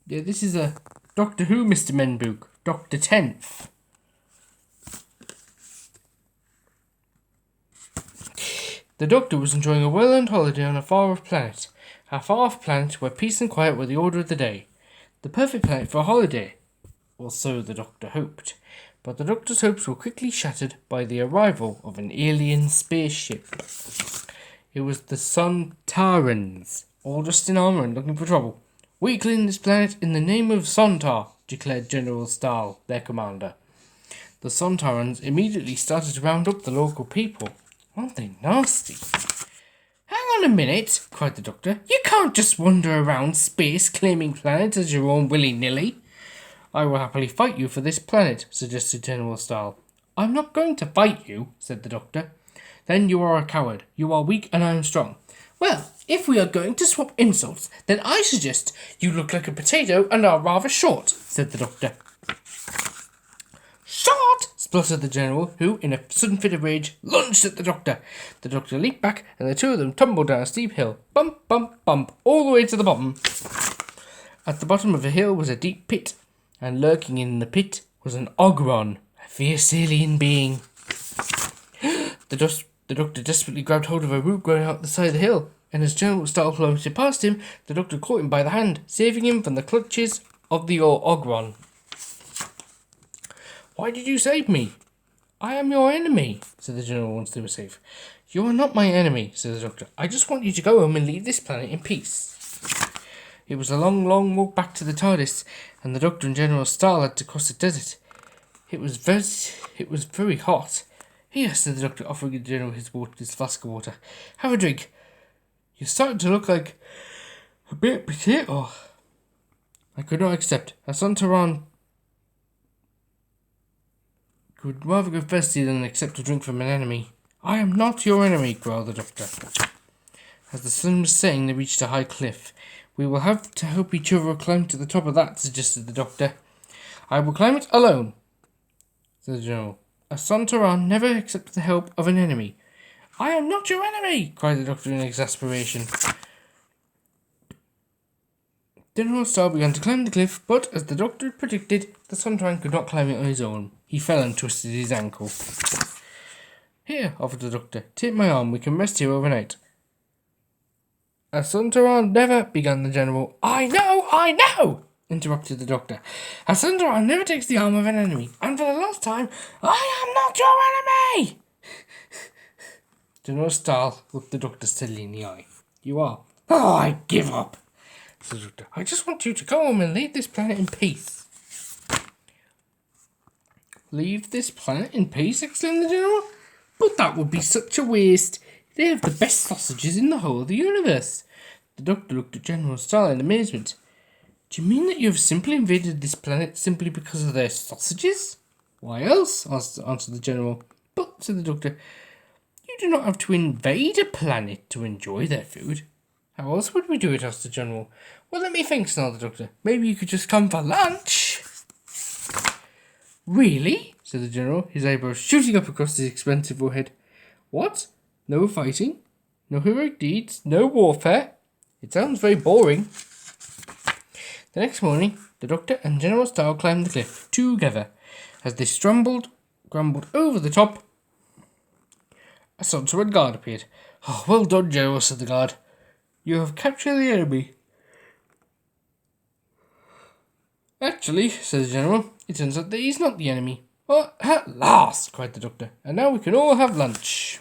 Yeah, this is a Doctor Who, Mr. Menbook. Dr. Tenth. The Doctor was enjoying a well-earned holiday on a far-off planet. A far-off planet where peace and quiet were the order of the day. The perfect planet for a holiday. Or so the Doctor hoped. But the Doctor's hopes were quickly shattered by the arrival of an alien spaceship. It was the Sontarans, all dressed in armour and looking for trouble. "We clean this planet in the name of Sontar," declared General Stahl, their commander. The Sontarans immediately started to round up the local people. Aren't they nasty? "Hang on a minute," cried the Doctor. "You can't just wander around space claiming planets as your own willy-nilly." "I will happily fight you for this planet," suggested General Stahl. "I'm not going to fight you," said the Doctor. "Then you are a coward. You are weak and I am strong." "Well, if we are going to swap insults, then I suggest you look like a potato and are rather short," said the Doctor. "Short!" spluttered the General, who, in a sudden fit of rage, lunged at the Doctor. The Doctor leaped back, and the two of them tumbled down a steep hill. Bump, bump, bump, all the way to the bottom. At the bottom of the hill was a deep pit, and lurking in the pit was an Ogron, a fierce alien being. The Doctor desperately grabbed hold of a root growing out the side of the hill, and as General Stahl floated past him, the Doctor caught him by the hand, saving him from the clutches of the Ogron. "Why did you save me?" "I am your enemy," said the General once they were safe. "You are not my enemy," said the Doctor. "I just want you to go home and leave this planet in peace." It was a long, long walk back to the TARDIS, and the Doctor and General Stahl had to cross the desert. It was very hot. "Here," said the Doctor, offering the General his flask of water. "Have a drink. You're starting to look like a baked potato." "I could not accept. A Sontaran could rather go thirsty than accept a drink from an enemy." "I am not your enemy," growled the Doctor. As the sun was setting, they reached a high cliff. "We will have to help each other climb to the top of that," suggested the Doctor. "I will climb it alone," said the General. "A Sontaran never accepts the help of an enemy." "I am not your enemy!" cried the Doctor in exasperation. General Stahl began to climb the cliff, but as the Doctor predicted, the Sontaran could not climb it on his own. He fell and twisted his ankle. "Here," offered the Doctor, "take my arm. We can rest here overnight." "A Sontaran never," began the General. I know, interrupted the Doctor. "A Sontaran never takes the arm of an enemy, and for the last time, I am not your enemy!" General Stahl looked the Doctor steadily in the eye. "You are." "Oh, I give up," said the Doctor. "I just want you to go home and leave this planet in peace." "Leave this planet in peace?" exclaimed the General. "But that would be such a waste. They have the best sausages in the whole of the universe." The Doctor looked at General Stahl in amazement. "Do you mean that you have simply invaded this planet simply because of their sausages?" "Why else?" answered the General. "But," said the Doctor, "you do not have to invade a planet to enjoy their food." "How else would we do it?" asked the General. "Well, let me think," snarled the Doctor. "Maybe you could just come for lunch." "Really?" said the General, his eyebrows shooting up across his expensive forehead. "What? No fighting? No heroic deeds? No warfare? It sounds very boring." The next morning, the Doctor and General Stahl climbed the cliff together. As they grumbled over the top, a Sontaran guard appeared. "Oh, well done, General," said the guard. "You have captured the enemy." "Actually," said the General, "it turns out that he's not the enemy." "Oh, at last!" cried the Doctor. "And now we can all have lunch."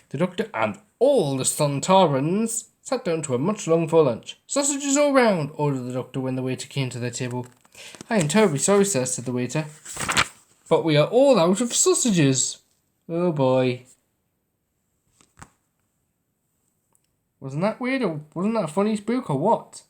The Doctor and all the Sontarans sat down to a much longed for lunch. "Sausages all round," ordered the Doctor when the waiter came to their table. "I am terribly sorry, sir," said the waiter, "but we are all out of sausages." "Oh boy." Wasn't that weird, or wasn't that a funny spook, or what?